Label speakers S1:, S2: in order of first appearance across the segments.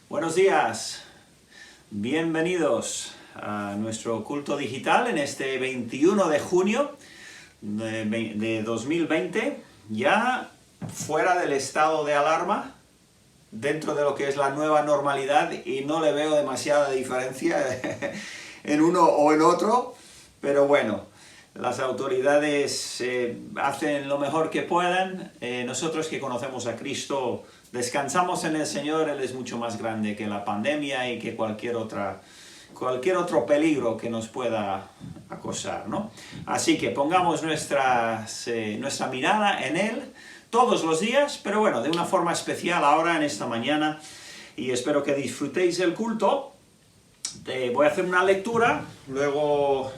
S1: Buenos días, bienvenidos a nuestro culto digital en este 21 de junio de 2020, ya fuera del estado de alarma, dentro de lo que es la nueva normalidad, y no le veo demasiada diferencia en uno o en otro, pero bueno, las autoridades hacen lo mejor que puedan. Nosotros que conocemos a Cristo descansamos en el Señor. Él es mucho más grande que la pandemia y que cualquier otro peligro que nos pueda acosar, ¿no? Así que pongamos nuestra mirada en Él todos los días, pero bueno, de una forma especial ahora en esta mañana, y espero que disfrutéis el culto. Voy a hacer una lectura, luego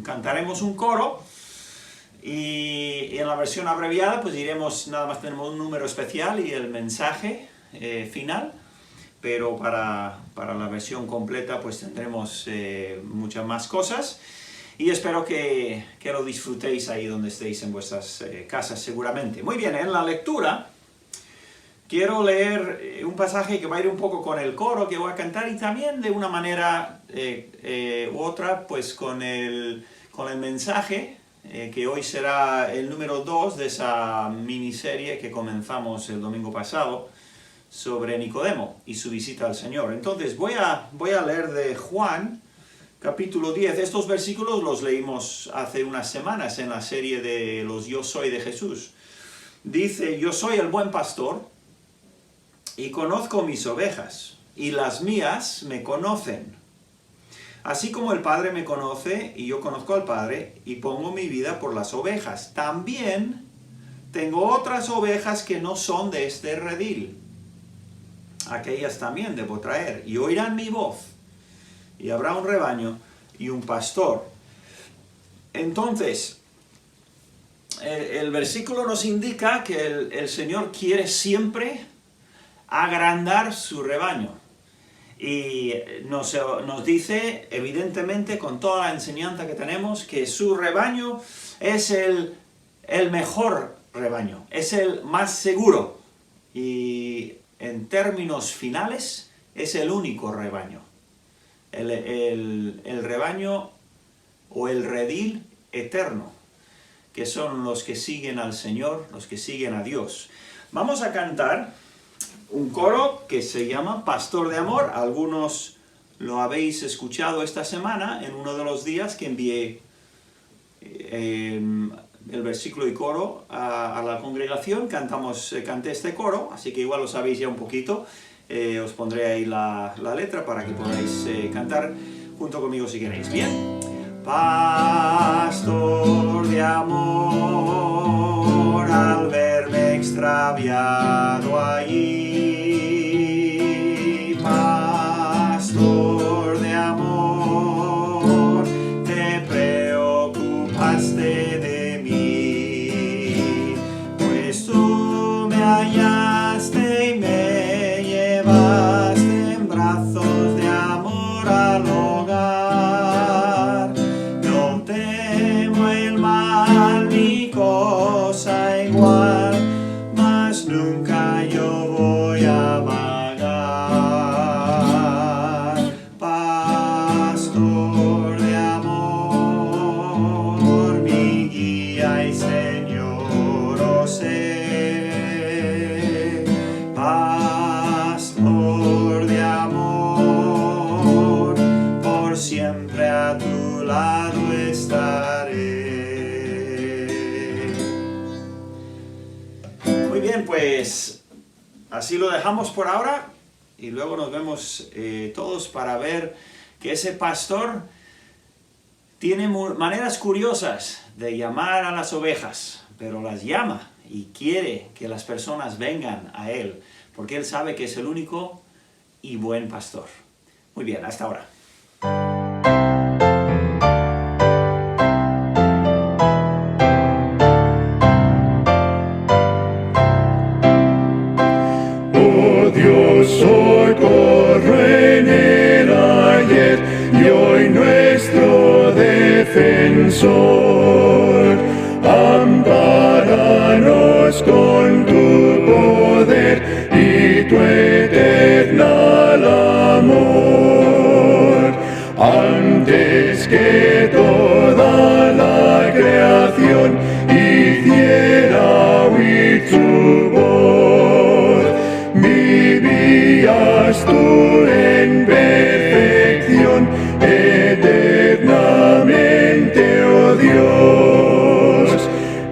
S1: cantaremos un coro, y en la versión abreviada pues diremos, nada más tenemos un número especial y el mensaje final, pero para la versión completa pues tendremos muchas más cosas, y espero que lo disfrutéis ahí donde estéis en vuestras casas seguramente. Muy bien, en la lectura quiero leer un pasaje que va a ir un poco con el coro que voy a cantar, y también de una manera u otra pues con el mensaje, que hoy será el número 2 de esa miniserie que comenzamos el domingo pasado sobre Nicodemo y su visita al Señor. Entonces voy a leer de Juan capítulo 10. Estos versículos los leímos hace unas semanas en la serie de los Yo Soy de Jesús. Dice: yo soy el buen pastor y conozco mis ovejas, y las mías me conocen. Así como el Padre me conoce, y yo conozco al Padre, y pongo mi vida por las ovejas. También tengo otras ovejas que no son de este redil. Aquellas también debo traer, y oirán mi voz, y habrá un rebaño y un pastor. Entonces, el versículo nos indica que el Señor quiere siempre agrandar su rebaño, y nos dice evidentemente con toda la enseñanza que tenemos que su rebaño es el mejor rebaño, es el más seguro, y en términos finales es el único rebaño, el rebaño o el redil eterno, que son los que siguen al Señor, los que siguen a Dios. Vamos a cantar un coro que se llama Pastor de Amor. Algunos lo habéis escuchado esta semana en uno de los días que envié el versículo y coro a la congregación. Canté este coro, así que igual lo sabéis ya un poquito. Os pondré ahí la letra para que podáis cantar junto conmigo si queréis. Bien. Pastor de amor, al verme extraviado allí, pastor de amor, te preocupaste de mí, pues tú me hallaste y me llevaste en brazos de amor al hogar. No temo el mal ni cosa igual, mas nunca yo voy a vagar. Pastor de amor, mi guía y Señor, oh sé. Pastor de amor, por siempre a tu lado estaré. Muy bien, pues así lo dejamos por ahora, y luego nos vemos todos para ver que ese pastor tiene maneras curiosas de llamar a las ovejas, pero las llama y quiere que las personas vengan a él, porque él sabe que es el único y buen pastor. Muy bien, hasta ahora.
S2: Dios, socorro en el ayer y hoy nuestro defensor. Ampáranos con tu poder y tu eterna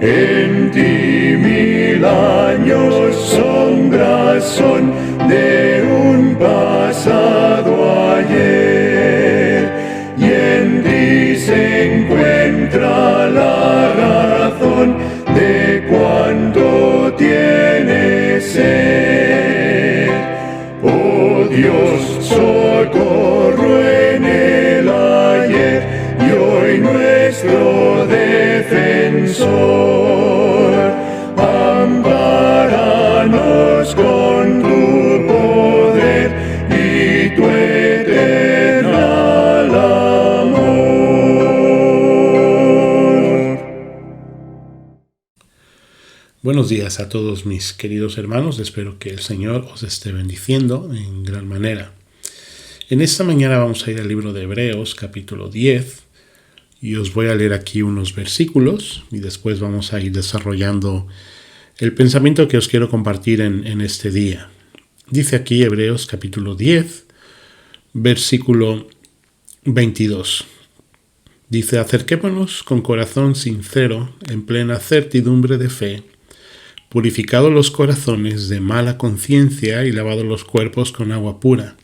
S2: En ti 1000 años sombras son de un pasado ayer, y en ti se encuentra la razón de cuanto tienes sed. Oh Dios, socorro en el ayer y hoy nuestro defensor. Ampáranos con tu poder y tu eternal amor.
S3: Buenos días a todos mis queridos hermanos, espero que el Señor os esté bendiciendo en gran manera. En esta mañana vamos a ir al libro de Hebreos, capítulo 10, y os voy a leer aquí unos versículos y después vamos a ir desarrollando el pensamiento que os quiero compartir en este día. Dice aquí Hebreos, capítulo 10, versículo 22. Dice: acerquémonos con corazón sincero, en plena certidumbre de fe, purificados los corazones de mala conciencia y lavados los cuerpos con agua pura.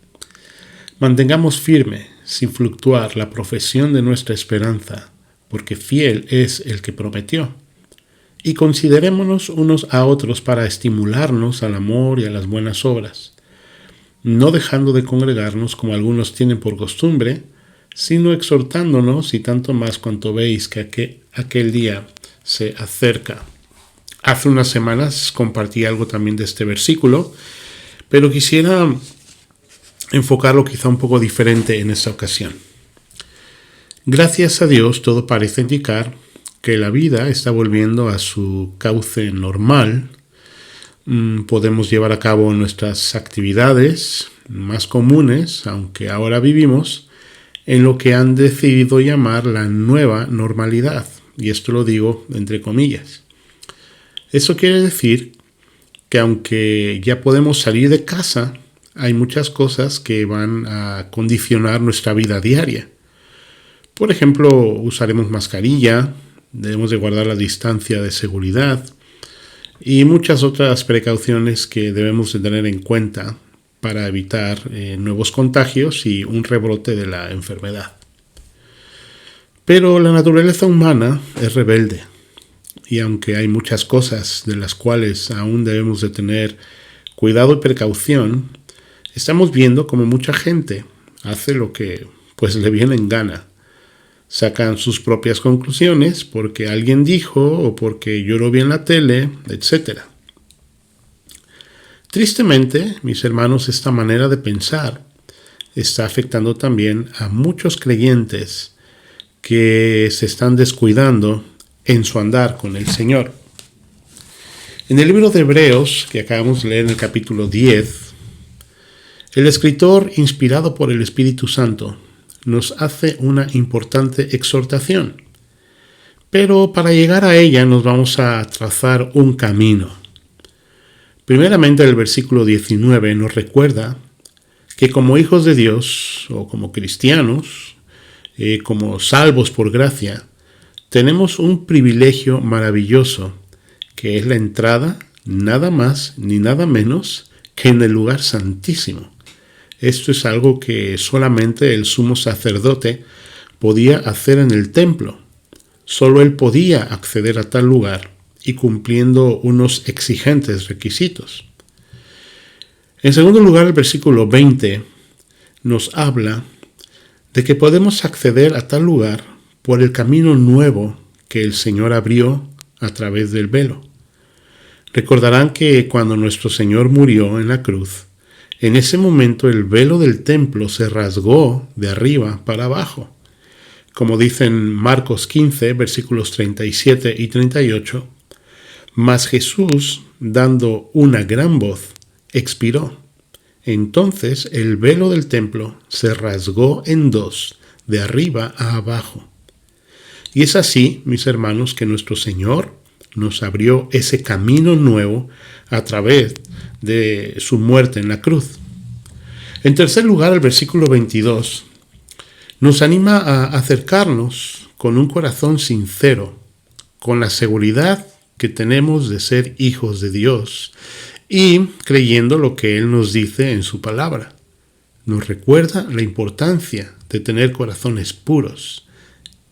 S3: Mantengamos firme, sin fluctuar, la profesión de nuestra esperanza, porque fiel es el que prometió. Y considerémonos unos a otros para estimularnos al amor y a las buenas obras, no dejando de congregarnos como algunos tienen por costumbre, sino exhortándonos, y tanto más cuanto veis que aquel día se acerca. Hace unas semanas compartí algo también de este versículo, pero quisiera enfocarlo quizá un poco diferente en esta ocasión. Gracias a Dios, todo parece indicar que la vida está volviendo a su cauce normal. Podemos llevar a cabo nuestras actividades más comunes, aunque ahora vivimos en lo que han decidido llamar la nueva normalidad, y esto lo digo entre comillas. Eso quiere decir que aunque ya podemos salir de casa, hay muchas cosas que van a condicionar nuestra vida diaria. Por ejemplo, usaremos mascarilla, debemos de guardar la distancia de seguridad y muchas otras precauciones que debemos de tener en cuenta para evitar nuevos contagios y un rebrote de la enfermedad. Pero la naturaleza humana es rebelde, y aunque hay muchas cosas de las cuales aún debemos de tener cuidado y precaución, estamos viendo como mucha gente hace lo que pues le viene en gana. Sacan sus propias conclusiones porque alguien dijo o porque yo lo vi en la tele, etc. Tristemente, mis hermanos, esta manera de pensar está afectando también a muchos creyentes que se están descuidando en su andar con el Señor. En el libro de Hebreos, que acabamos de leer en el capítulo 10, el escritor, inspirado por el Espíritu Santo, nos hace una importante exhortación. Pero para llegar a ella nos vamos a trazar un camino. Primeramente, el versículo 19 nos recuerda que como hijos de Dios, o como cristianos, como salvos por gracia, tenemos un privilegio maravilloso, que es la entrada, nada más ni nada menos que en el lugar santísimo. Esto es algo que solamente el sumo sacerdote podía hacer en el templo. Solo él podía acceder a tal lugar y cumpliendo unos exigentes requisitos. En segundo lugar, el versículo 20 nos habla de que podemos acceder a tal lugar por el camino nuevo que el Señor abrió a través del velo. Recordarán que cuando nuestro Señor murió en la cruz, en ese momento el velo del templo se rasgó de arriba para abajo. Como dicen Marcos 15, versículos 37 y 38, mas Jesús, dando una gran voz, expiró. Entonces el velo del templo se rasgó en dos, de arriba a abajo. Y es así, mis hermanos, que nuestro Señor nos abrió ese camino nuevo a través de su muerte en la cruz. En tercer lugar, el versículo 22 nos anima a acercarnos con un corazón sincero, con la seguridad que tenemos de ser hijos de Dios y creyendo lo que Él nos dice en su palabra. Nos recuerda la importancia de tener corazones puros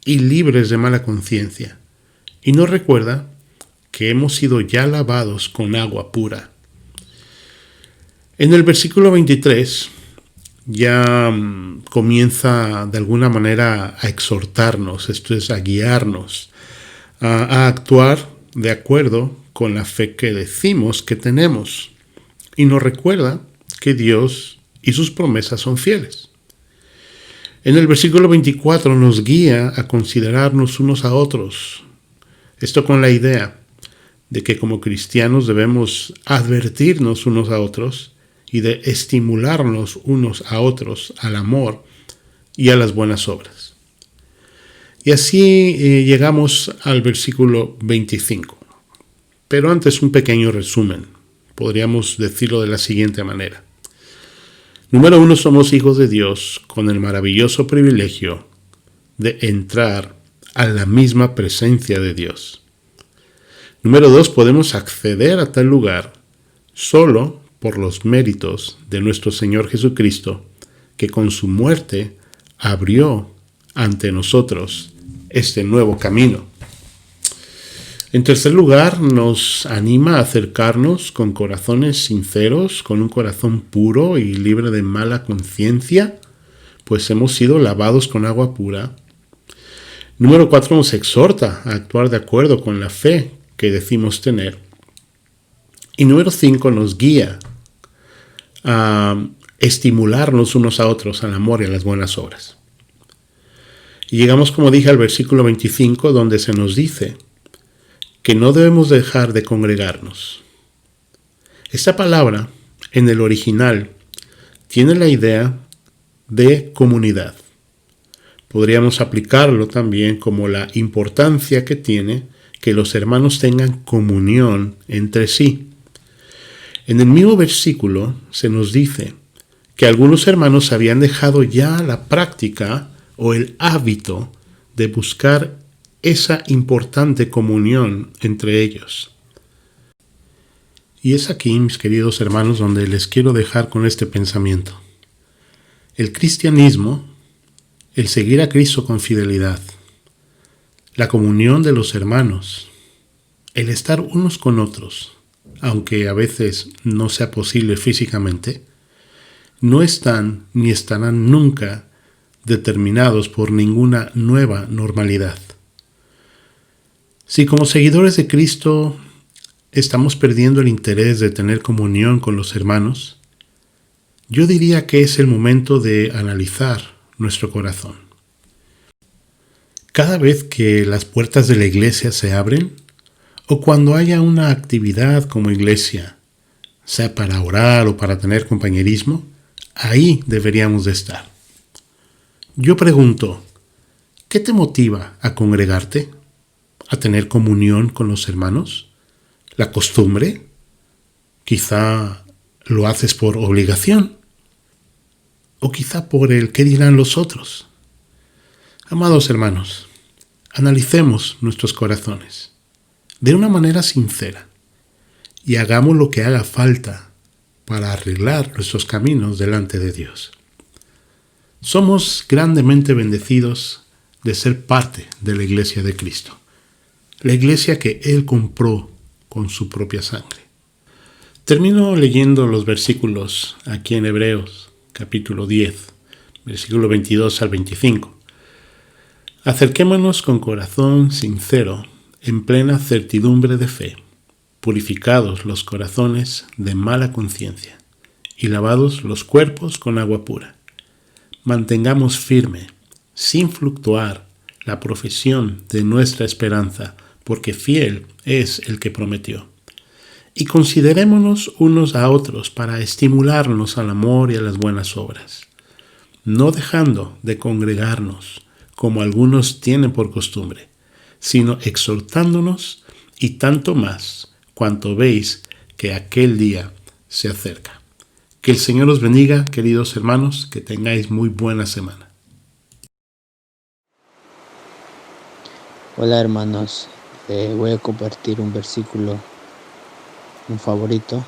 S3: y libres de mala conciencia. Y nos recuerda que hemos sido ya lavados con agua pura. En el versículo 23 ya comienza de alguna manera a exhortarnos, esto es, a guiarnos, a actuar de acuerdo con la fe que decimos que tenemos. Y nos recuerda que Dios y sus promesas son fieles. En el versículo 24 nos guía a considerarnos unos a otros. Esto con la idea de que como cristianos debemos advertirnos unos a otros y de estimularnos unos a otros al amor y a las buenas obras. Y así llegamos al versículo 25. Pero antes un pequeño resumen. Podríamos decirlo de la siguiente manera. Número 1, somos hijos de Dios con el maravilloso privilegio de entrar a la misma presencia de Dios. Número 2, podemos acceder a tal lugar solo por los méritos de nuestro Señor Jesucristo, que con su muerte abrió ante nosotros este nuevo camino. En tercer lugar, nos anima a acercarnos con corazones sinceros, con un corazón puro y libre de mala conciencia, pues hemos sido lavados con agua pura. Número 4, nos exhorta a actuar de acuerdo con la fe que decimos tener. Y número 5, nos guía a estimularnos unos a otros al amor y a las buenas obras. Y llegamos, como dije, al versículo 25, donde se nos dice que no debemos dejar de congregarnos. Esta palabra, en el original, tiene la idea de comunidad. Podríamos aplicarlo también como la importancia que tiene que los hermanos tengan comunión entre sí. En el mismo versículo se nos dice que algunos hermanos habían dejado ya la práctica o el hábito de buscar esa importante comunión entre ellos. Y es aquí, mis queridos hermanos, donde les quiero dejar con este pensamiento. El cristianismo, el seguir a Cristo con fidelidad, la comunión de los hermanos, el estar unos con otros, aunque a veces no sea posible físicamente, no están ni estarán nunca determinados por ninguna nueva normalidad. Si como seguidores de Cristo estamos perdiendo el interés de tener comunión con los hermanos, yo diría que es el momento de analizar nuestro corazón. Cada vez que las puertas de la iglesia se abren, o cuando haya una actividad como iglesia, sea para orar o para tener compañerismo, ahí deberíamos de estar. Yo pregunto, ¿qué te motiva a congregarte? ¿A tener comunión con los hermanos? ¿La costumbre? Quizá lo haces por obligación. O quizá por el qué dirán los otros. Amados hermanos, analicemos nuestros corazones de una manera sincera y hagamos lo que haga falta para arreglar nuestros caminos delante de Dios. Somos grandemente bendecidos de ser parte de la iglesia de Cristo. La iglesia que Él compró con su propia sangre. Termino leyendo los versículos aquí en Hebreos, capítulo 10, versículo 22 al 25. Acerquémonos con corazón sincero, en plena certidumbre de fe, purificados los corazones de mala conciencia y lavados los cuerpos con agua pura. Mantengamos firme, sin fluctuar, la profesión de nuestra esperanza, porque fiel es el que prometió. Y considerémonos unos a otros para estimularnos al amor y a las buenas obras, no dejando de congregarnos, como algunos tienen por costumbre, sino exhortándonos, y tanto más cuanto veis que aquel día se acerca. Que el Señor os bendiga, queridos hermanos, que tengáis muy buena semana.
S4: Hola hermanos, voy a compartir un versículo, un favorito.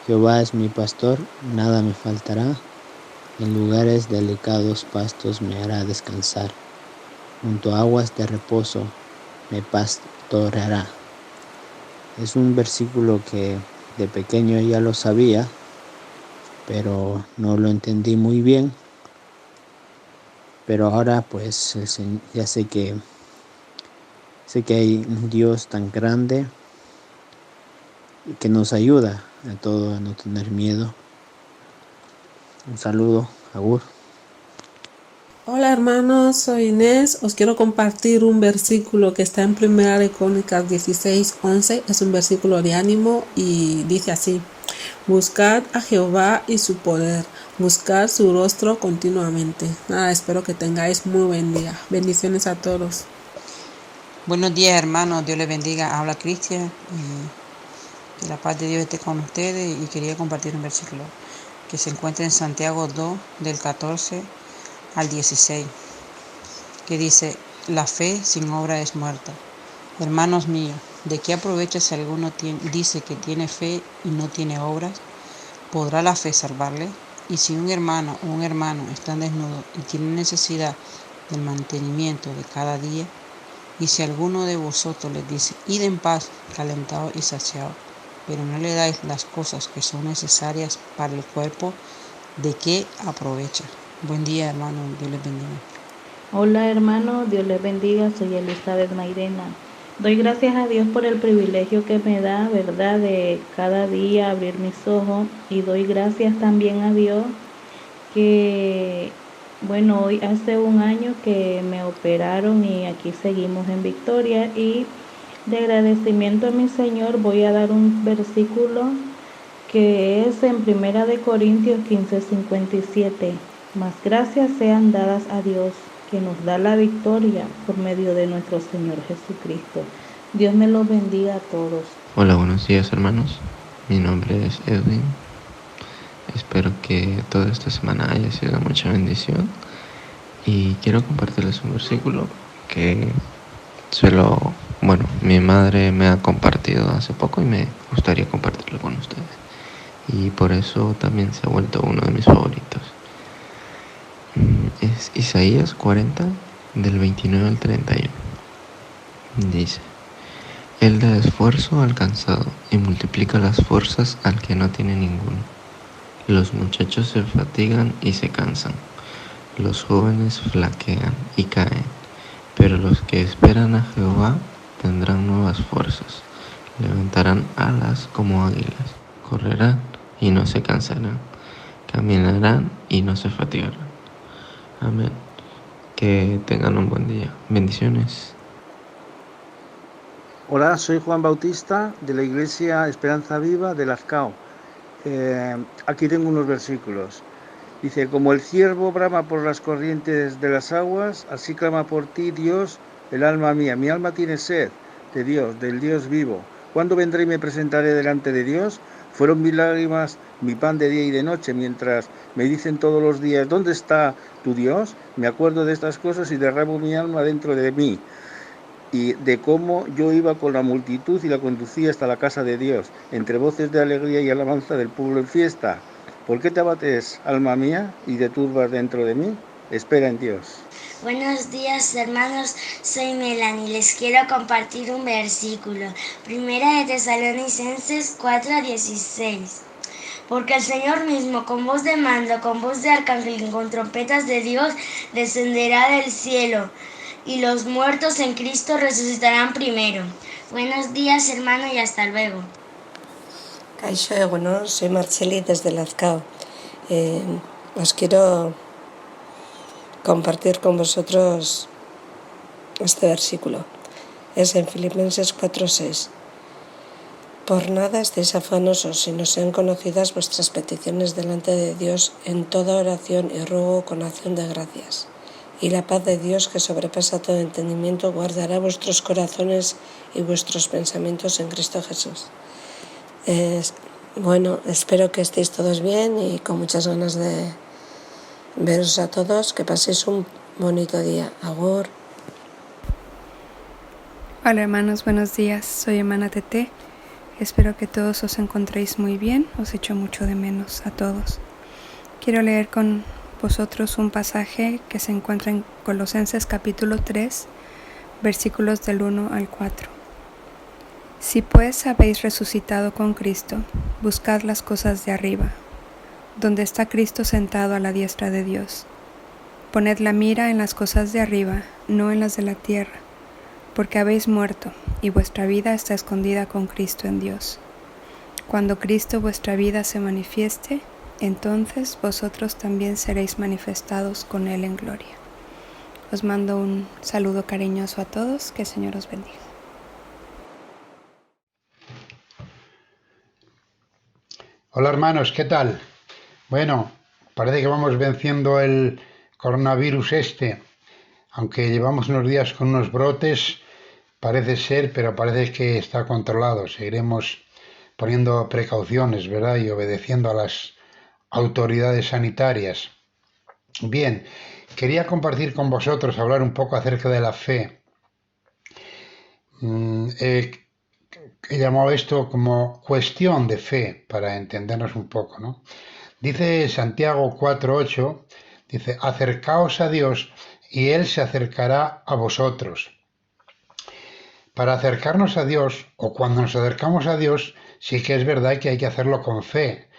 S4: Jehová es mi pastor, nada me faltará. En lugares delicados pastos me hará descansar. Junto a aguas de reposo me pastoreará. Es un versículo que de pequeño ya lo sabía, pero no lo entendí muy bien. Pero ahora pues ya sé que hay un Dios tan grande que nos ayuda a todo, a no tener miedo. Un saludo, Agur.
S5: Hola hermanos, soy Inés. Os quiero compartir un versículo que está en Primera de Crónicas 16:11. Es un versículo de ánimo y dice así: Buscad a Jehová y su poder, buscad su rostro continuamente. Espero que tengáis muy buen día. Bendiciones a todos.
S6: Buenos días, hermanos. Dios les bendiga. Habla Cristian y que la paz de Dios esté con ustedes. Y quería compartir un versículo que se encuentra en Santiago 2, del 14 al 16, que dice: La fe sin obra es muerta. Hermanos míos, ¿de qué aprovecha si alguno dice que tiene fe y no tiene obras? ¿Podrá la fe salvarle? Y si un hermano o un hermano están desnudos y tienen necesidad del mantenimiento de cada día, y si alguno de vosotros les dice: id en paz, calentados y saciados, pero no le dais las cosas que son necesarias para el cuerpo, ¿de qué aprovecha? Buen día, hermano. Dios les bendiga.
S7: Hola, hermano. Dios les bendiga. Soy Elizabeth Mairena. Doy gracias a Dios por el privilegio que me da, ¿verdad?, de cada día abrir mis ojos. Y doy gracias también a Dios que, hoy hace un año que me operaron y aquí seguimos en victoria. Y de agradecimiento a mi Señor voy a dar un versículo que es en 1 de Corintios 15:57. Mas gracias sean dadas a Dios, que nos da la victoria por medio de nuestro Señor Jesucristo. Dios me los bendiga a todos.
S8: Hola, buenos días, hermanos. Mi nombre es Edwin. Espero que toda esta semana haya sido mucha bendición. Y quiero compartirles un versículo que mi madre me ha compartido hace poco y me gustaría compartirlo con ustedes. Y por eso también se ha vuelto uno de mis favoritos. Es Isaías 40, del 29 al 31. Dice: Él da esfuerzo al cansado y multiplica las fuerzas al que no tiene ninguno. Los muchachos se fatigan y se cansan. Los jóvenes flaquean y caen. Pero los que esperan a Jehová tendrán nuevas fuerzas. Levantarán alas como águilas. Correrán y no se cansarán. Caminarán y no se fatigarán. Amén. Que tengan un buen día. Bendiciones.
S9: Hola, soy Juan Bautista de la Iglesia Esperanza Viva de Lazcao. Aquí tengo unos versículos. Dice: como el ciervo brama por las corrientes de las aguas, así clama por ti, Dios, el alma mía. Mi alma tiene sed de Dios, del Dios vivo. ¿Cuándo vendré y me presentaré delante de Dios? Fueron mis lágrimas mi pan de día y de noche, mientras me dicen todos los días: ¿dónde está tu Dios? Me acuerdo de estas cosas y derramo mi alma dentro de mí, y de cómo yo iba con la multitud y la conducía hasta la casa de Dios, entre voces de alegría y alabanza del pueblo en fiesta. ¿Por qué te abates, alma mía, y te turbas dentro de mí? Espera en Dios.
S10: Buenos días, hermanos, soy Melanie. Les quiero compartir un versículo. 1 de Tesalonicenses 4:16. Porque el Señor mismo, con voz de mando, con voz de arcángel y con trompetas de Dios, descenderá del cielo, y los muertos en Cristo resucitarán primero. Buenos días, hermano, y hasta luego.
S11: Kaixo, soy Marceli desde Lazcao. Os quiero compartir con vosotros este versículo. Es en Filipenses 4:6. Por nada estéis afanosos, sino sean conocidas vuestras peticiones delante de Dios en toda oración y ruego con acción de gracias. Y la paz de Dios, que sobrepasa todo entendimiento, guardará vuestros corazones y vuestros pensamientos en Cristo Jesús. Espero que estéis todos bien y con muchas ganas de veros a todos. Que paséis un bonito día. Agur.
S12: Hola hermanos, buenos días. Soy hermana Tete. Espero que todos os encontréis muy bien. Os echo mucho de menos a todos. Quiero leer con vosotros un pasaje que se encuentra en Colosenses capítulo 3, versículos del 1 al 4. Si pues habéis resucitado con Cristo, buscad las cosas de arriba, donde está Cristo sentado a la diestra de Dios. Poned la mira en las cosas de arriba, no en las de la tierra, porque habéis muerto, y vuestra vida está escondida con Cristo en Dios. Cuando Cristo vuestra vida se manifieste, entonces vosotros también seréis manifestados con Él en gloria. Os mando un saludo cariñoso a todos, que el Señor os bendiga.
S13: Hola hermanos, ¿qué tal? Bueno, parece que vamos venciendo el coronavirus aunque llevamos unos días con unos brotes, parece ser, pero parece que está controlado. Seguiremos poniendo precauciones, ¿verdad? Y obedeciendo a las autoridades sanitarias. Bien, quería compartir con vosotros, hablar un poco acerca de la fe. He llamado esto como cuestión de fe, para entendernos un poco, ¿no? Dice Santiago 4:8, dice, acercaos a Dios y Él se acercará a vosotros. Para acercarnos a Dios, o cuando nos acercamos a Dios, sí que es verdad que hay que hacerlo con fe.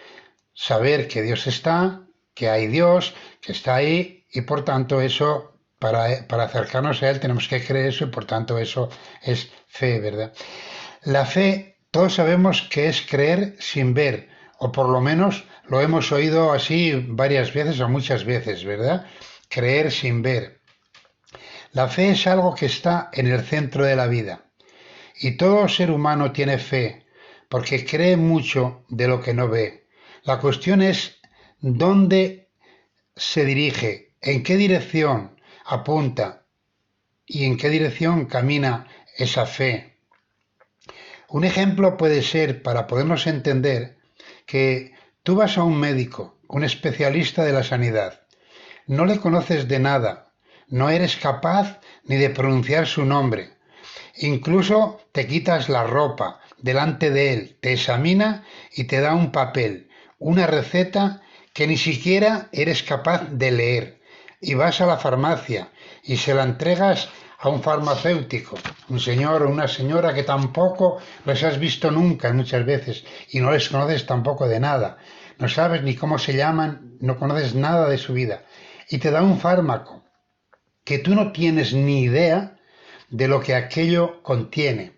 S13: Saber que Dios está, que hay Dios, que está ahí, y por tanto eso, para acercarnos a Él tenemos que creer eso, y por tanto eso es fe, ¿verdad? La fe, todos sabemos que es creer sin ver, o por lo menos lo hemos oído así varias veces o muchas veces, ¿verdad? Creer sin ver. La fe es algo que está en el centro de la vida. Y todo ser humano tiene fe, porque cree mucho de lo que no ve. La cuestión es dónde se dirige, en qué dirección apunta y en qué dirección camina esa fe. Un ejemplo puede ser, para podernos entender, que tú vas a un médico, un especialista de la sanidad. No le conoces de nada, no eres capaz ni de pronunciar su nombre. Incluso te quitas la ropa delante de él, te examina y te da un papel, una receta que ni siquiera eres capaz de leer. Y vas a la farmacia y se la entregas a un farmacéutico, un señor o una señora que tampoco les has visto nunca muchas veces y no les conoces tampoco de nada. No sabes ni cómo se llaman, no conoces nada de su vida. Y te da un fármaco que tú no tienes ni idea de lo que aquello contiene,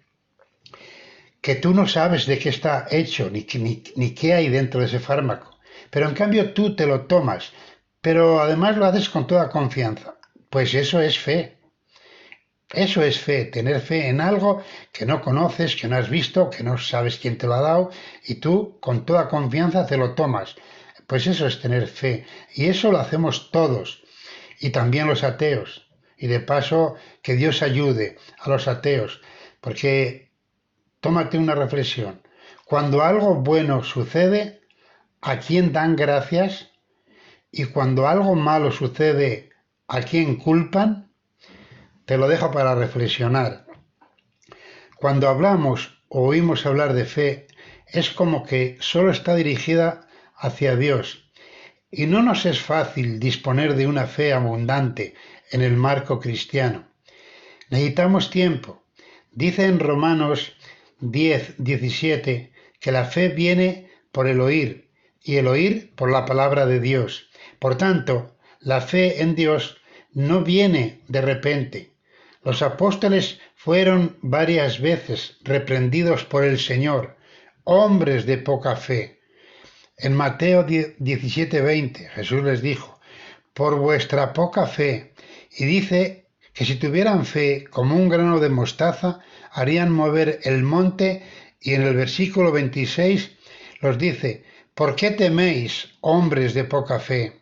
S13: que tú no sabes de qué está hecho, ni qué hay dentro de ese fármaco, pero en cambio tú te lo tomas, pero además lo haces con toda confianza. Pues eso es fe. Eso es fe, tener fe en algo que no conoces, que no has visto, que no sabes quién te lo ha dado, y tú con toda confianza te lo tomas. Pues eso es tener fe, y eso lo hacemos todos. Y también los ateos. Y de paso, que Dios ayude a los ateos, porque tómate una reflexión. Cuando algo bueno sucede, ¿a quién dan gracias? Y cuando algo malo sucede, ¿a quién culpan? Te lo dejo para reflexionar. Cuando hablamos o oímos hablar de fe, es como que solo está dirigida hacia Dios. Y no nos es fácil disponer de una fe abundante en el marco cristiano. Necesitamos tiempo. Dice en Romanos 10:17 que la fe viene por el oír y el oír por la palabra de Dios. Por tanto, la fe en Dios no viene de repente. Los apóstoles fueron varias veces reprendidos por el Señor, hombres de poca fe. En Mateo 17:20 Jesús les dijo, por vuestra poca fe, y dice que si tuvieran fe como un grano de mostaza, harían mover el monte, y en el versículo 26 los dice, ¿por qué teméis, hombres de poca fe?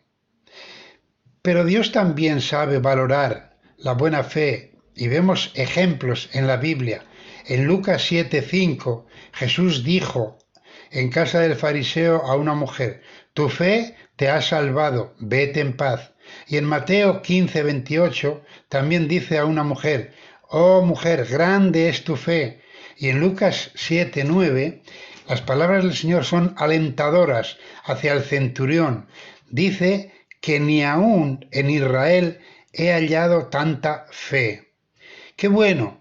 S13: Pero Dios también sabe valorar la buena fe, y vemos ejemplos en la Biblia. En Lucas 7:5 Jesús dijo en casa del fariseo a una mujer, tu fe te ha salvado, vete en paz. Y en Mateo 15:28 también dice a una mujer, oh mujer, grande es tu fe. Y en Lucas 7:9, las palabras del Señor son alentadoras hacia el centurión. Dice que ni aún en Israel he hallado tanta fe. Qué bueno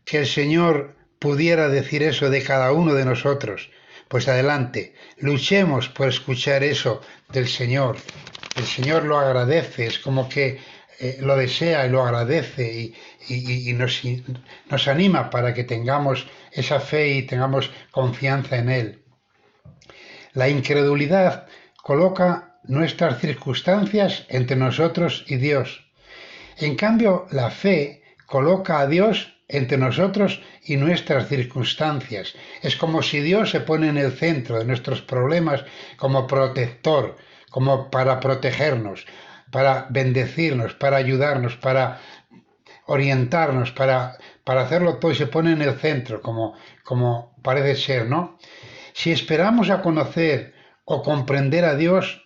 S13: que el Señor pudiera decir eso de cada uno de nosotros. Pues adelante, luchemos por escuchar eso del Señor. El Señor lo agradece, es como que lo desea y lo agradece y nos anima para que tengamos esa fe y tengamos confianza en Él. La incredulidad coloca nuestras circunstancias entre nosotros y Dios. En cambio, la fe coloca a Dios entre nosotros y nuestras circunstancias. Es como si Dios se pone en el centro de nuestros problemas como protector, como para protegernos, para bendecirnos, para ayudarnos, para orientarnos, para hacerlo todo y se pone en el centro, como parece ser, ¿no? Si esperamos a conocer o comprender a Dios,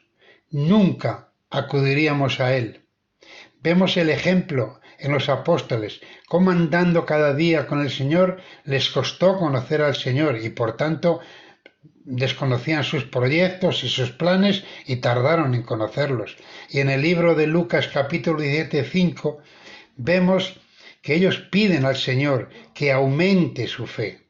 S13: nunca acudiríamos a Él. Vemos el ejemplo en los apóstoles, cómo andando cada día con el Señor les costó conocer al Señor y por tanto desconocían sus proyectos y sus planes y tardaron en conocerlos. Y en el libro de Lucas capítulo 17:5 vemos que ellos piden al Señor que aumente su fe.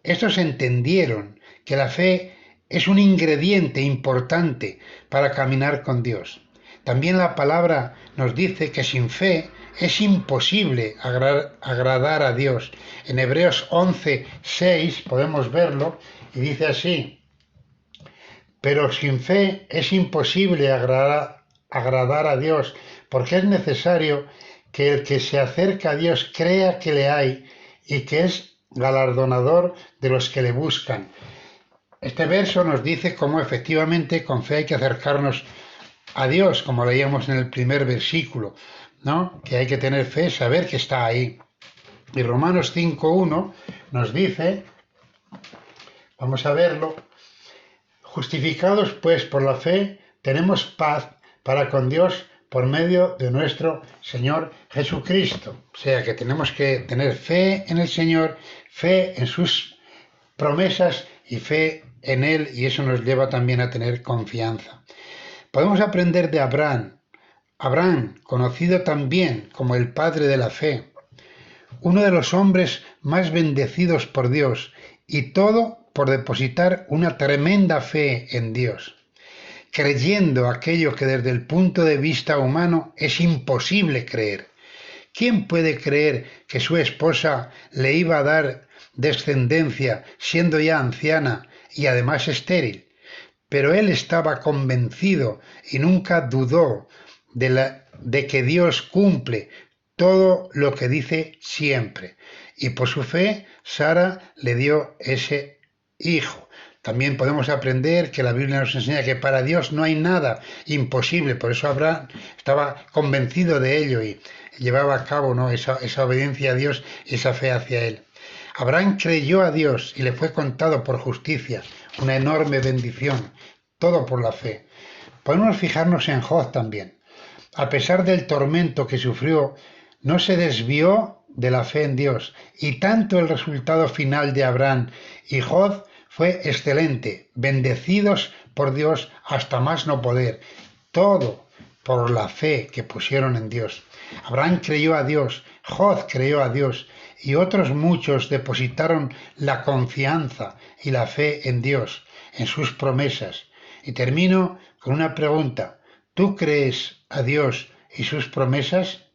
S13: Estos entendieron que la fe es un ingrediente importante para caminar con Dios. También la palabra nos dice que sin fe es imposible agradar a Dios. En Hebreos 11:6 podemos verlo y dice así: pero sin fe es imposible agradar a Dios, porque es necesario que el que se acerca a Dios crea que le hay y que es galardonador de los que le buscan. Este verso nos dice cómo efectivamente con fe hay que acercarnos a Dios, como leíamos en el primer versículo, ¿no? Que hay que tener fe, saber que está ahí. Y Romanos 5:1 nos dice, vamos a verlo: justificados pues por la fe, tenemos paz para con Dios por medio de nuestro Señor Jesucristo. O sea que tenemos que tener fe en el Señor, fe en sus promesas y fe en Él, y eso nos lleva también a tener confianza. Podemos aprender de Abraham, conocido también como el padre de la fe, uno de los hombres más bendecidos por Dios, y todo por depositar una tremenda fe en Dios, creyendo aquello que desde el punto de vista humano es imposible creer. ¿Quién puede creer que su esposa le iba a dar descendencia siendo ya anciana y además estéril? Pero él estaba convencido y nunca dudó de que Dios cumple todo lo que dice siempre. Y por su fe, Sara le dio ese hijo. También podemos aprender que la Biblia nos enseña que para Dios no hay nada imposible. Por eso Abraham estaba convencido de ello y llevaba a cabo, ¿no?, esa obediencia a Dios y esa fe hacia Él. Abraham creyó a Dios y le fue contado por justicia, una enorme bendición, todo por la fe. Podemos fijarnos en Job también. A pesar del tormento que sufrió, no se desvió de la fe en Dios, y tanto el resultado final de Abraham y Job fue excelente, bendecidos por Dios hasta más no poder, todo por la fe que pusieron en Dios. Abraham creyó a Dios, Job creyó a Dios, y otros muchos depositaron la confianza y la fe en Dios, en sus promesas. Y termino con una pregunta: ¿tú crees a Dios y sus promesas?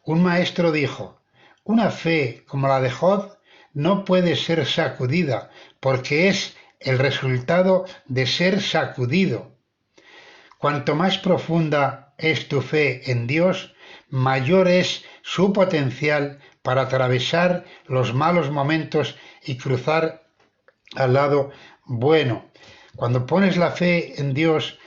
S13: Un maestro dijo: una fe como la de Job no puede ser sacudida, porque es el resultado de ser sacudido. Cuanto más profunda es tu fe en Dios, mayor es su potencial para atravesar los malos momentos y cruzar al lado bueno. Cuando pones la fe en Dios,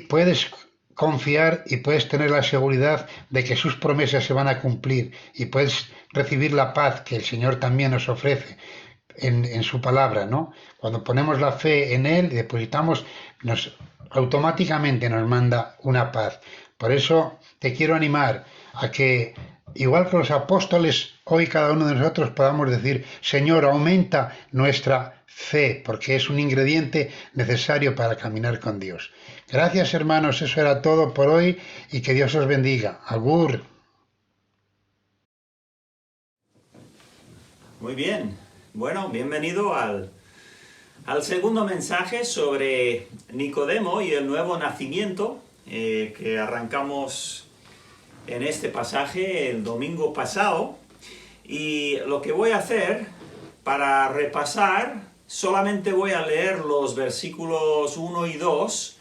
S13: puedes confiar y puedes tener la seguridad de que sus promesas se van a cumplir y puedes recibir la paz que el Señor también nos ofrece en su palabra, ¿no? Cuando ponemos la fe en Él y depositamos, automáticamente nos manda una paz. Por eso te quiero animar a que igual que los apóstoles, hoy cada uno de nosotros podamos decir, Señor, aumenta nuestra fe, porque es un ingrediente necesario para caminar con Dios. Gracias, hermanos, eso era todo por hoy y que Dios os bendiga. Agur.
S1: Muy bien. Bueno, bienvenido al segundo mensaje sobre Nicodemo y el nuevo nacimiento que arrancamos en este pasaje el domingo pasado. Y lo que voy a hacer para repasar, solamente voy a leer los versículos 1 y 2,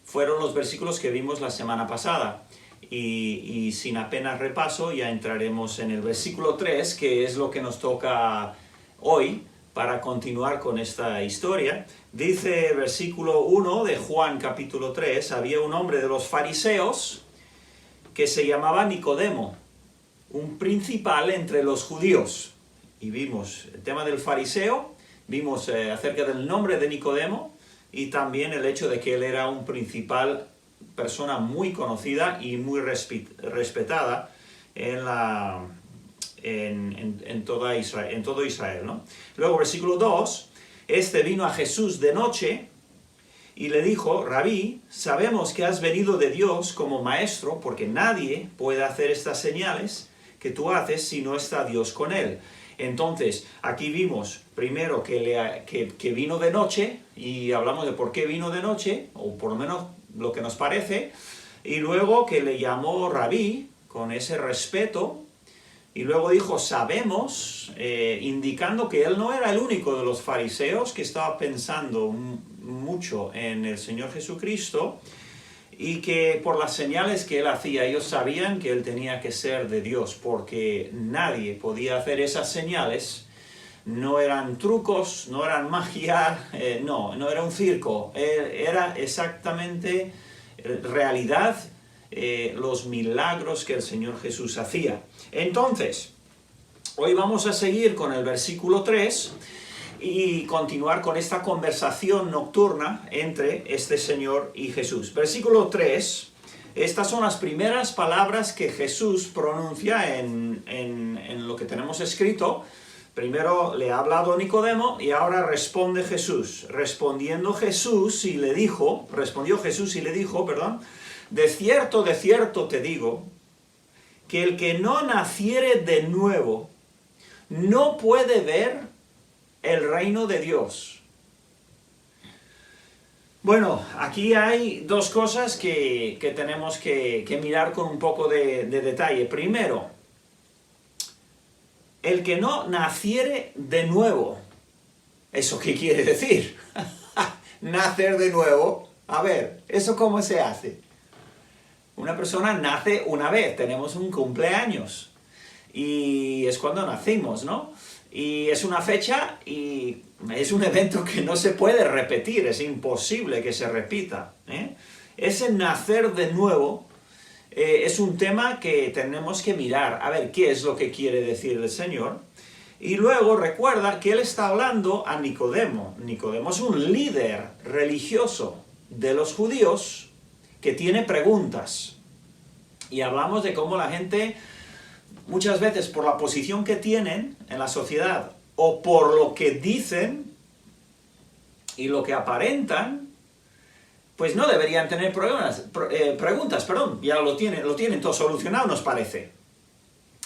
S1: fueron los versículos que vimos la semana pasada. Y sin apenas repaso ya entraremos en el versículo 3, que es lo que nos toca hoy para continuar con esta historia. Dice el versículo 1 de Juan capítulo 3, había un hombre de los fariseos que se llamaba Nicodemo, un principal entre los judíos. Y vimos el tema del fariseo, vimos acerca del nombre de Nicodemo y también el hecho de que él era un principal, persona muy conocida y muy respetada en todo Israel, ¿no? Luego, versículo 2, este vino a Jesús de noche y le dijo, Rabí, sabemos que has venido de Dios como maestro, porque nadie puede hacer estas señales que tú haces si no está Dios con él. Entonces, aquí vimos primero que vino de noche, y hablamos de por qué vino de noche, o por lo menos lo que nos parece, y luego que le llamó Rabí, con ese respeto, y luego dijo, sabemos, indicando que él no era el único de los fariseos que estaba pensando mucho en el Señor Jesucristo, y que por las señales que él hacía, ellos sabían que él tenía que ser de Dios, porque nadie podía hacer esas señales. No eran trucos, no eran magia, no era un circo, era exactamente realidad los milagros que el Señor Jesús hacía. Entonces, hoy vamos a seguir con el versículo 3 y continuar con esta conversación nocturna entre este Señor y Jesús. Versículo 3, estas son las primeras palabras que Jesús pronuncia en lo que tenemos escrito. Primero le ha hablado a Nicodemo y ahora responde Jesús. Respondió Jesús y le dijo, de cierto te digo, que el que no naciere de nuevo no puede ver el reino de Dios. Bueno, aquí hay dos cosas que tenemos que mirar con un poco de detalle. Primero, el que no naciere de nuevo. ¿Eso qué quiere decir? Nacer de nuevo. A ver, ¿eso cómo se hace? Una persona nace una vez, tenemos un cumpleaños. Y es cuando nacimos, ¿no? Y es una fecha y es un evento que no se puede repetir, es imposible que se repita, ¿eh? Ese nacer de nuevo es un tema que tenemos que mirar, a ver qué es lo que quiere decir el Señor. Y luego recuerda que Él está hablando a Nicodemo. Nicodemo es un líder religioso de los judíos que tiene preguntas. Y hablamos de cómo la gente, muchas veces por la posición que tienen en la sociedad o por lo que dicen y lo que aparentan, pues no deberían tener preguntas, ya lo tienen todo solucionado, nos parece.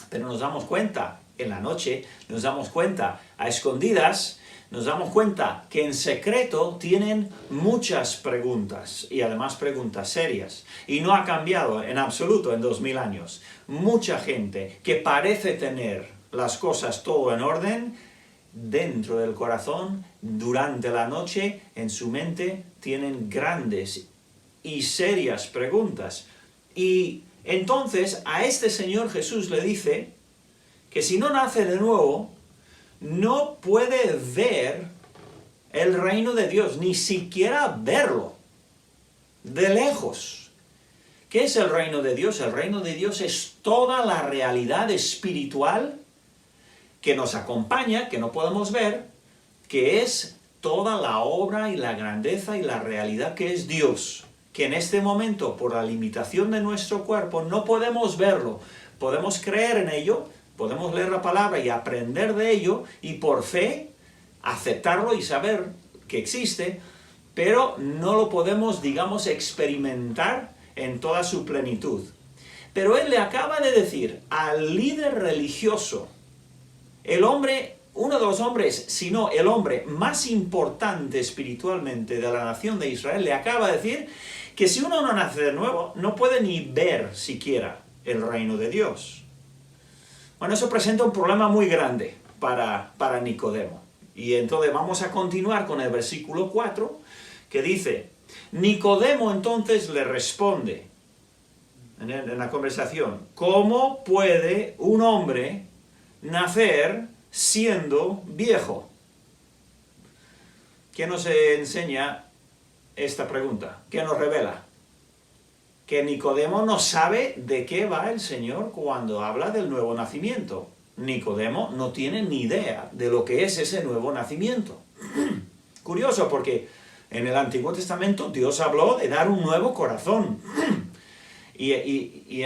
S1: Pero nos damos cuenta en la noche, nos damos cuenta a escondidas, nos damos cuenta que en secreto tienen muchas preguntas, y además preguntas serias. Y no ha cambiado en absoluto en 2000 años. Mucha gente que parece tener las cosas todo en orden, dentro del corazón, durante la noche, en su mente, tienen grandes y serias preguntas. Y entonces a este Señor Jesús le dice que si no nace de nuevo, no puede ver el reino de Dios, ni siquiera verlo, de lejos. ¿Qué es el reino de Dios? El reino de Dios es toda la realidad espiritual que nos acompaña, que no podemos ver, que es toda la obra y la grandeza y la realidad que es Dios, que en este momento, por la limitación de nuestro cuerpo, no podemos verlo, podemos creer en ello, podemos leer la palabra y aprender de ello, y por fe aceptarlo y saber que existe, pero no lo podemos, digamos, experimentar en toda su plenitud. Pero él le acaba de decir al líder religioso, el hombre, uno de los hombres, si no el hombre más importante espiritualmente de la nación de Israel, le acaba de decir que si uno no nace de nuevo, no puede ni ver siquiera el reino de Dios. Bueno, eso presenta un problema muy grande para Nicodemo. Y entonces vamos a continuar con el versículo 4, que dice, Nicodemo entonces le responde en la conversación, ¿cómo puede un hombre nacer siendo viejo? ¿Qué nos enseña esta pregunta? ¿Qué nos revela? Que Nicodemo no sabe de qué va el Señor cuando habla del nuevo nacimiento. Nicodemo no tiene ni idea de lo que es ese nuevo nacimiento. Curioso, porque en el Antiguo Testamento Dios habló de dar un nuevo corazón. Y de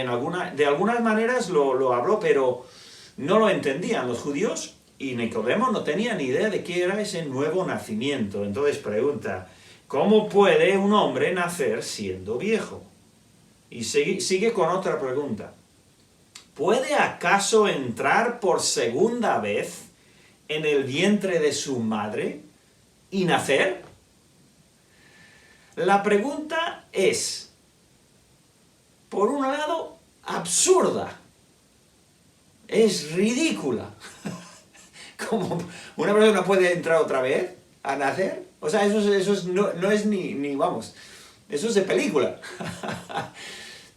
S1: algunas maneras lo habló, pero no lo entendían los judíos, y Nicodemo no tenía ni idea de qué era ese nuevo nacimiento. Entonces pregunta, ¿cómo puede un hombre nacer siendo viejo? Y sigue con otra pregunta. ¿Puede acaso entrar por segunda vez en el vientre de su madre y nacer? La pregunta es, por un lado, absurda. Es ridícula. ¿Cómo una persona puede entrar otra vez a nacer? O sea, eso no es ni vamos, eso es de película.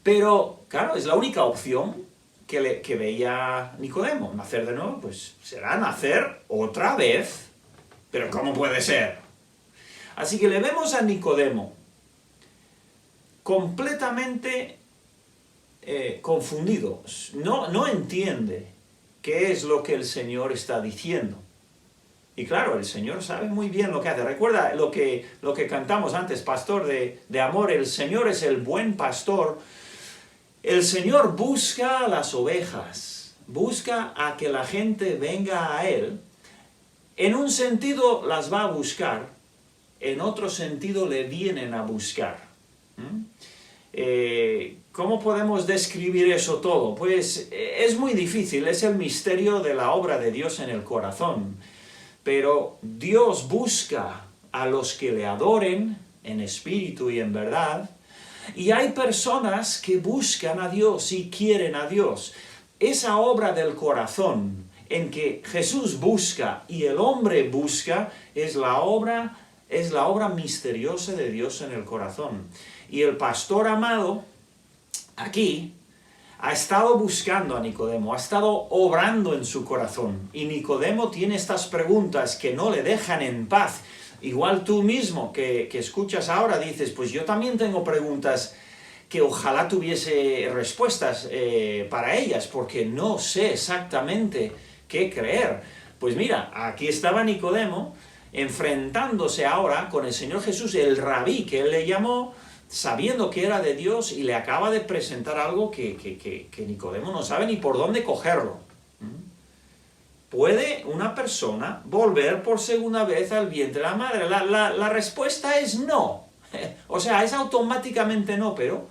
S1: Pero, claro, es la única opción que veía Nicodemo. Nacer de nuevo, pues será nacer otra vez. Pero ¿cómo puede ser? Así que le vemos a Nicodemo completamente confundido. No entiende qué es lo que el Señor está diciendo. Y claro, el Señor sabe muy bien lo que hace. Recuerda lo que cantamos antes, pastor de amor, el Señor es el buen pastor. El Señor busca a las ovejas, busca a que la gente venga a Él. En un sentido las va a buscar, en otro sentido le vienen a buscar. ¿Cómo podemos describir eso todo? Pues es muy difícil, es el misterio de la obra de Dios en el corazón. Pero Dios busca a los que le adoren en espíritu y en verdad. Y hay personas que buscan a Dios y quieren a Dios. Esa obra del corazón en que Jesús busca y el hombre busca es la obra misteriosa de Dios en el corazón. Y el pastor amado aquí ha estado buscando a Nicodemo, ha estado obrando en su corazón. Y Nicodemo tiene estas preguntas que no le dejan en paz. Igual tú mismo que escuchas ahora dices, pues yo también tengo preguntas que ojalá tuviese respuestas para ellas, porque no sé exactamente qué creer. Pues mira, aquí estaba Nicodemo enfrentándose ahora con el Señor Jesús, el rabí que él le llamó, sabiendo que era de Dios, y le acaba de presentar algo que Nicodemo no sabe ni por dónde cogerlo. ¿Puede una persona volver por segunda vez al vientre de la madre? La respuesta es no. O sea, es automáticamente no, pero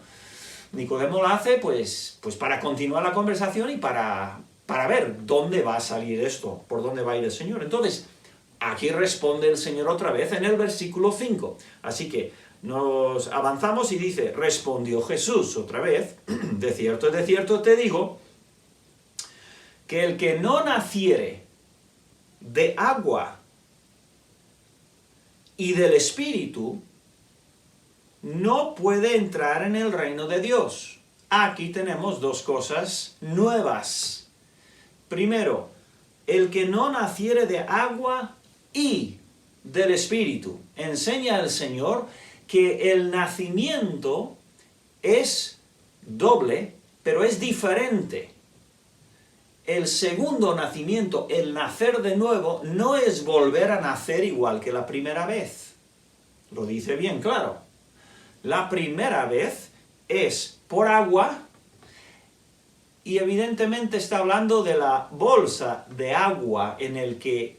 S1: Nicodemo lo hace pues para continuar la conversación y para ver dónde va a salir esto, por dónde va a ir el Señor. Entonces, aquí responde el Señor otra vez en el versículo 5. Así que nos avanzamos y dice, respondió Jesús otra vez, de cierto te digo, que el que no naciere de agua y del Espíritu no puede entrar en el reino de Dios. Aquí tenemos dos cosas nuevas. Primero, el que no naciere de agua y del Espíritu. Enseña el Señor que el nacimiento es doble, pero es diferente. El segundo nacimiento, el nacer de nuevo, no es volver a nacer igual que la primera vez. Lo dice bien claro. La primera vez es por agua y evidentemente está hablando de la bolsa de agua en el que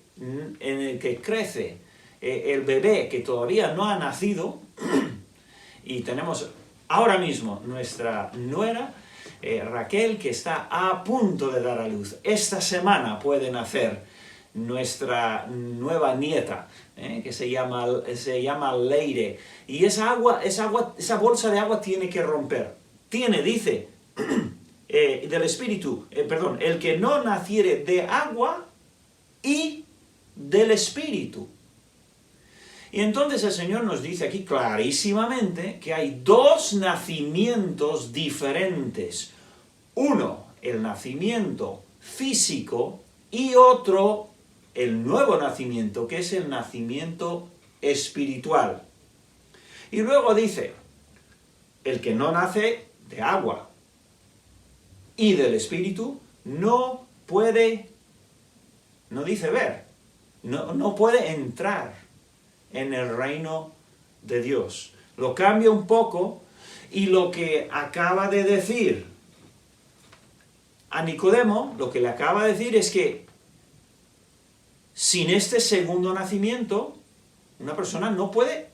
S1: crece el bebé que todavía no ha nacido. Y tenemos ahora mismo nuestra nuera, Raquel, que está a punto de dar a luz. Esta semana puede nacer nuestra nueva nieta, que se llama Leire. Y esa bolsa de agua tiene que romper. Dice, del Espíritu, el que no naciere de agua y del Espíritu. Y entonces el Señor nos dice aquí clarísimamente que hay dos nacimientos diferentes. Uno, el nacimiento físico, y otro, el nuevo nacimiento, que es el nacimiento espiritual. Y luego dice, el que no nace de agua y del Espíritu no puede, no dice ver, no puede entrar en el reino de Dios. Lo cambia un poco, y lo que acaba de decir a Nicodemo, lo que le acaba de decir es que sin este segundo nacimiento, una persona no puede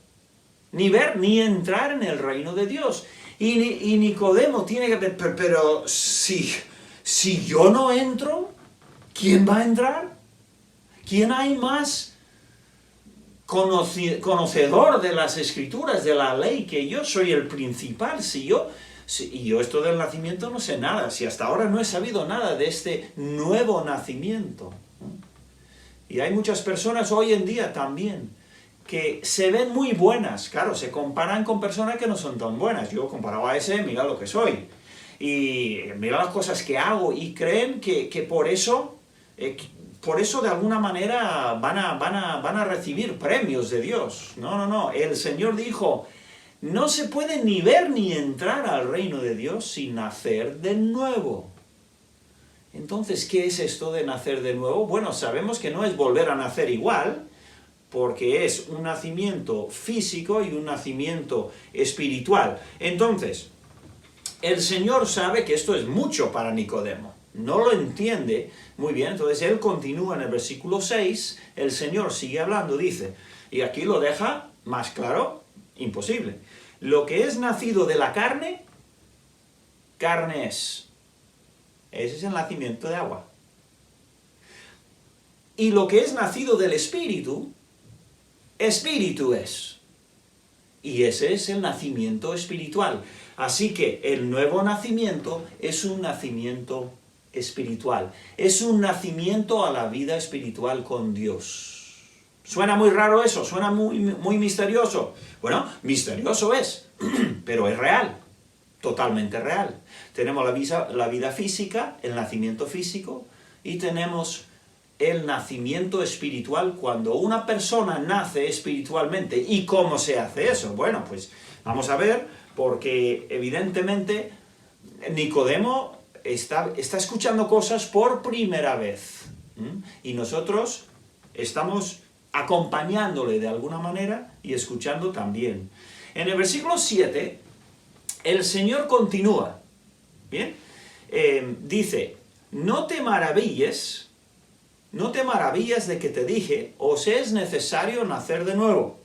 S1: ni ver ni entrar en el reino de Dios. Y Nicodemo tiene que ver, pero si yo no entro, ¿quién va a entrar? ¿Quién hay más conocedor de las Escrituras, de la ley, que yo? Soy el principal. Y yo esto del nacimiento no sé nada, si hasta ahora no he sabido nada de este nuevo nacimiento. Y hay muchas personas hoy en día también que se ven muy buenas, claro, se comparan con personas que no son tan buenas. Yo comparado a ese, mira lo que soy, y mira las cosas que hago, y creen que por eso de alguna manera van a recibir premios de Dios. No, el Señor dijo, no se puede ni ver ni entrar al reino de Dios sin nacer de nuevo. Entonces, ¿qué es esto de nacer de nuevo? Bueno, sabemos que no es volver a nacer igual, porque es un nacimiento físico y un nacimiento espiritual. Entonces, el Señor sabe que esto es mucho para Nicodemo. No lo entiende muy bien, entonces él continúa en el versículo 6, el Señor sigue hablando, dice, y aquí lo deja más claro, imposible. Lo que es nacido de la carne, carne es. Ese es el nacimiento de agua. Y lo que es nacido del Espíritu, Espíritu es. Y ese es el nacimiento espiritual. Así que el nuevo nacimiento es un nacimiento espiritual. Es un nacimiento a la vida espiritual con Dios. ¿Suena muy raro eso? ¿Suena muy misterioso? Bueno, misterioso es, pero es real. Totalmente real. Tenemos la vida física, el nacimiento físico, y tenemos el nacimiento espiritual cuando una persona nace espiritualmente. ¿Y cómo se hace eso? Bueno, pues vamos a ver, porque evidentemente Nicodemo está escuchando cosas por primera vez. Y nosotros estamos acompañándole de alguna manera y escuchando también. En el versículo 7, el Señor continúa. ¿Bien? Dice, no te maravilles de que te dije, os es necesario nacer de nuevo.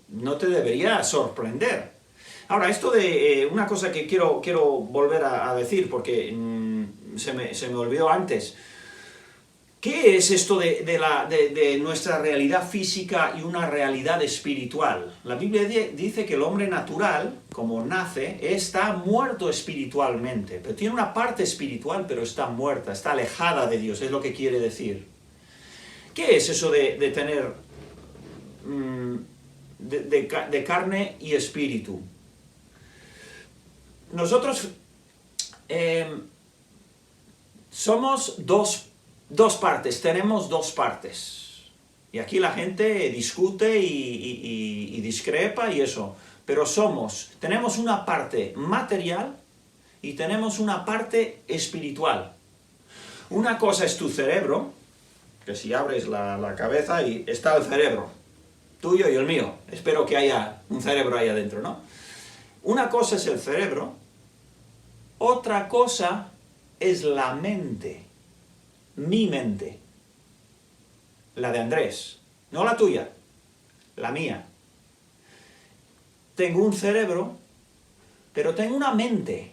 S1: No te debería sorprender. Ahora, esto de una cosa que quiero volver a decir, porque se me olvidó antes. ¿Qué es esto de nuestra realidad física y una realidad espiritual? La Biblia dice que el hombre natural, como nace, está muerto espiritualmente. Pero tiene una parte espiritual, pero está muerta, está alejada de Dios, es lo que quiere decir. ¿Qué es eso de tener de carne y espíritu? Nosotros somos dos partes, tenemos dos partes. Y aquí la gente discute y discrepa y eso. Pero tenemos una parte material y tenemos una parte espiritual. Una cosa es tu cerebro, que si abres la cabeza y está el cerebro, tuyo y el mío. Espero que haya un cerebro ahí adentro, ¿no? Una cosa es el cerebro Otra cosa es la mente, mi mente, la de Andrés, no la tuya, la mía. Tengo un cerebro, pero tengo una mente,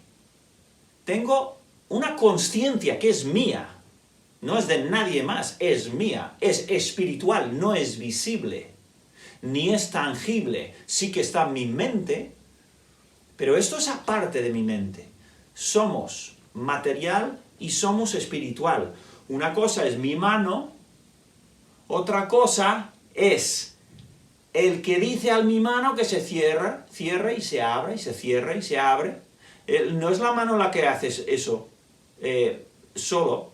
S1: tengo una consciencia que es mía, no es de nadie más, es mía, es espiritual, no es visible, ni es tangible, sí que está en mi mente, pero esto es aparte de mi mente. Somos material y somos espiritual. Una cosa es mi mano, otra cosa es el que dice a mi mano que se cierra y se abre, y se cierra y se abre. No es la mano la que hace eso solo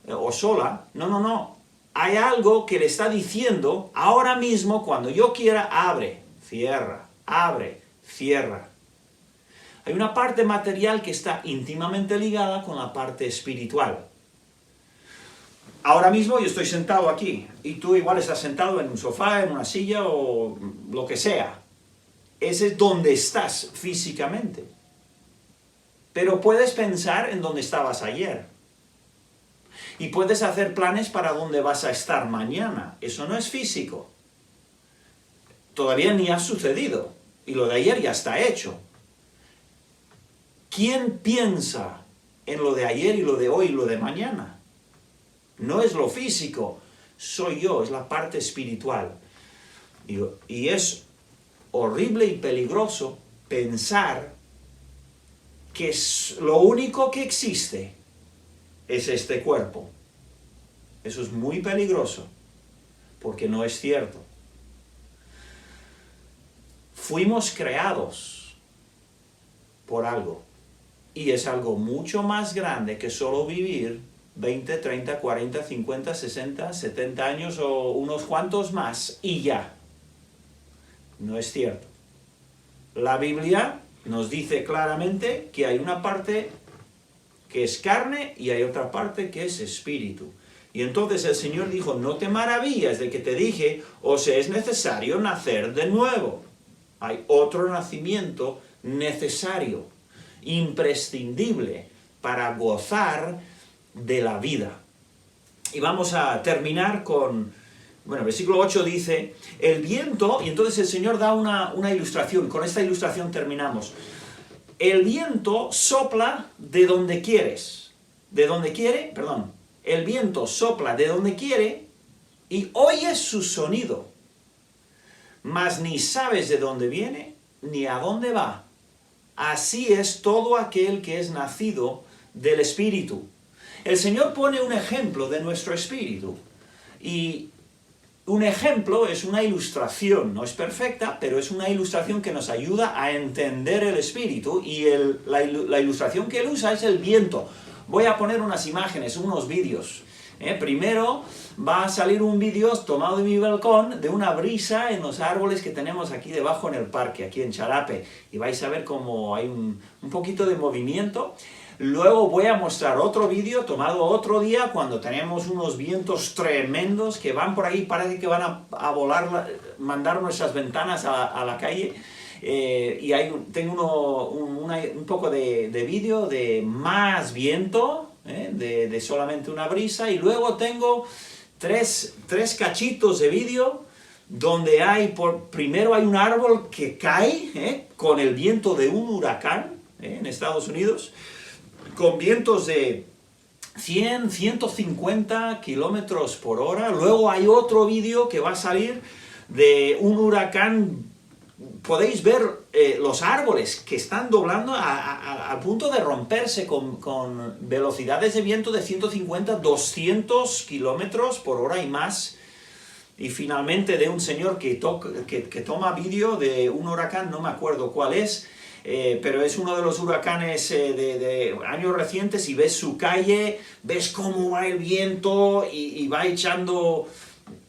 S1: o sola. No. Hay algo que le está diciendo ahora mismo, cuando yo quiera, abre, cierra. Hay una parte material que está íntimamente ligada con la parte espiritual. Ahora mismo yo estoy sentado aquí, y tú igual estás sentado en un sofá, en una silla o lo que sea. Ese es donde estás físicamente. Pero puedes pensar en dónde estabas ayer. Y puedes hacer planes para dónde vas a estar mañana. Eso no es físico. Todavía ni ha sucedido. Y lo de ayer ya está hecho. ¿Quién piensa en lo de ayer y lo de hoy y lo de mañana? No es lo físico, soy yo, es la parte espiritual. Y es horrible y peligroso pensar que lo único que existe es este cuerpo. Eso es muy peligroso, porque no es cierto. Fuimos creados por algo, y es algo mucho más grande que solo vivir 20, 30, 40, 50, 60, 70 años o unos cuantos más y ya. No es cierto. La Biblia nos dice claramente que hay una parte que es carne y hay otra parte que es espíritu. Y entonces el Señor dijo, no te maravillas de que te dije, os es necesario nacer de nuevo. Hay otro nacimiento necesario, imprescindible para gozar de la vida. Y vamos a terminar con, versículo 8 dice, el viento, y entonces el Señor da una ilustración, con esta ilustración terminamos. El viento sopla de donde quieres, el viento sopla de donde quiere y oyes su sonido, mas ni sabes de dónde viene ni a dónde va. Así es todo aquel que es nacido del Espíritu. El Señor pone un ejemplo de nuestro espíritu. Y un ejemplo es una ilustración, no es perfecta, pero es una ilustración que nos ayuda a entender el espíritu. Y la ilustración que él usa es el viento. Voy a poner unas imágenes, unos vídeos. Primero va a salir un vídeo tomado de mi balcón de una brisa en los árboles que tenemos aquí debajo en el parque, aquí en Charape. Y vais a ver cómo hay un poquito de movimiento. Luego voy a mostrar otro vídeo tomado otro día cuando tenemos unos vientos tremendos que van por ahí, parece que van a volar, mandar nuestras ventanas a la calle. Y tengo un poco de vídeo de más viento, de solamente una brisa. Y luego tengo tres cachitos de vídeo donde primero hay un árbol que cae con el viento de un huracán en Estados Unidos, con vientos de 100, 150 kilómetros por hora. Luego hay otro vídeo que va a salir de un huracán. Podéis ver los árboles que están doblando al punto de romperse con velocidades de viento de 150, 200 kilómetros por hora y más. Y finalmente de un señor que toma vídeo de un huracán, no me acuerdo cuál es, pero es uno de los huracanes de años recientes, y ves su calle, ves cómo va el viento y va echando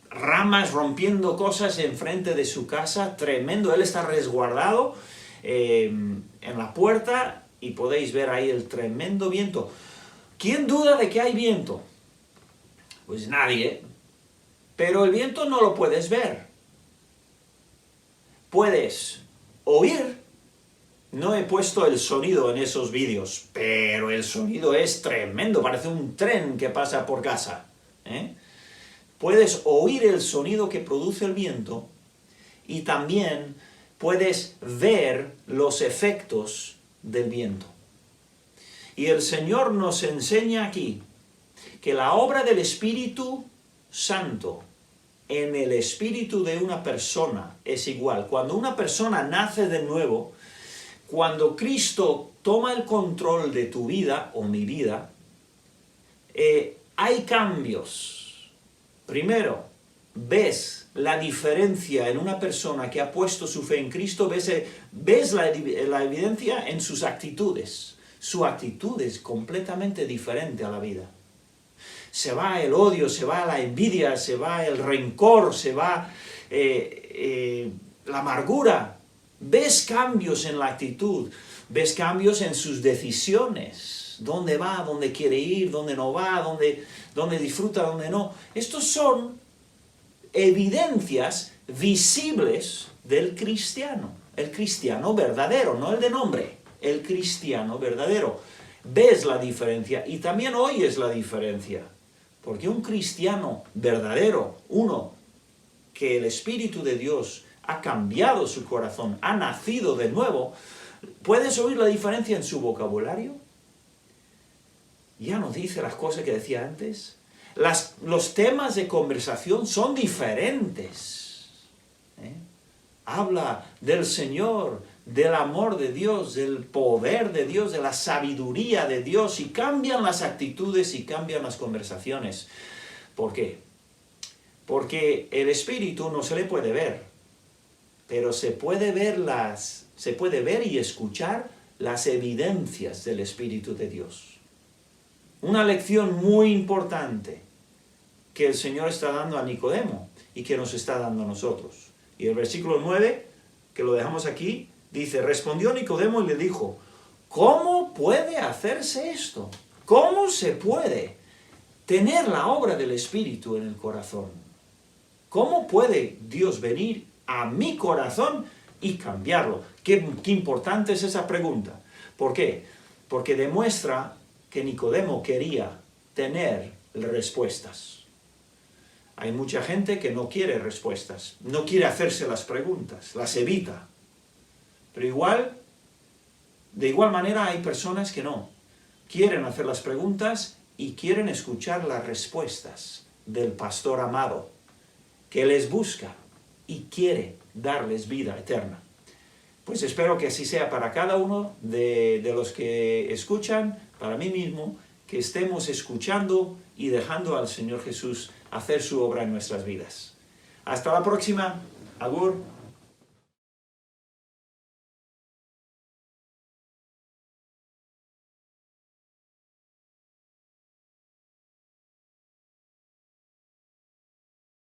S1: ramas, rompiendo cosas enfrente de su casa, tremendo. Él está resguardado en la puerta y podéis ver ahí el tremendo viento. ¿Quién duda de que hay viento? Pues nadie, pero el viento no lo puedes ver. Puedes oír No he puesto el sonido en esos vídeos, pero el sonido es tremendo, parece un tren que pasa por casa. Puedes oír el sonido que produce el viento y también puedes ver los efectos del viento. Y el Señor nos enseña aquí que la obra del Espíritu Santo en el espíritu de una persona es igual. Cuando una persona nace de nuevo, cuando Cristo toma el control de tu vida o mi vida, hay cambios. Primero, ves la diferencia en una persona que ha puesto su fe en Cristo, ves la evidencia en sus actitudes. Su actitud es completamente diferente a la vida. Se va el odio, se va la envidia, se va el rencor, se va la amargura. Ves cambios en la actitud, ves cambios en sus decisiones. Dónde va, dónde quiere ir, dónde no va, dónde disfruta, dónde no. Estos son evidencias visibles del cristiano. El cristiano verdadero, no el de nombre. El cristiano verdadero. Ves la diferencia y también oyes la diferencia. Porque un cristiano verdadero, uno que el Espíritu de Dios ha cambiado su corazón, ha nacido de nuevo, ¿puedes oír la diferencia en su vocabulario? Ya no dice las cosas que decía antes. Los temas de conversación son diferentes. Habla del Señor, del amor de Dios, del poder de Dios, de la sabiduría de Dios, y cambian las actitudes y cambian las conversaciones. ¿Por qué? Porque el Espíritu no se le puede ver, pero se puede ver y escuchar las evidencias del Espíritu de Dios. Una lección muy importante que el Señor está dando a Nicodemo y que nos está dando a nosotros. Y el versículo 9, que lo dejamos aquí, dice: respondió Nicodemo y le dijo, ¿cómo puede hacerse esto? ¿Cómo se puede tener la obra del Espíritu en el corazón? ¿Cómo puede Dios venir a mi corazón y cambiarlo? Qué importante es esa pregunta. ¿Por qué? Porque demuestra que Nicodemo quería tener respuestas. Hay mucha gente que no quiere respuestas, no quiere hacerse las preguntas, las evita. Pero de igual manera hay personas que no. Quieren hacer las preguntas y quieren escuchar las respuestas del pastor amado, que les busca y quiere darles vida eterna. Pues espero que así sea para cada uno de los que escuchan, para mí mismo, que estemos escuchando y dejando al Señor Jesús hacer su obra en nuestras vidas. Hasta la próxima. Agur.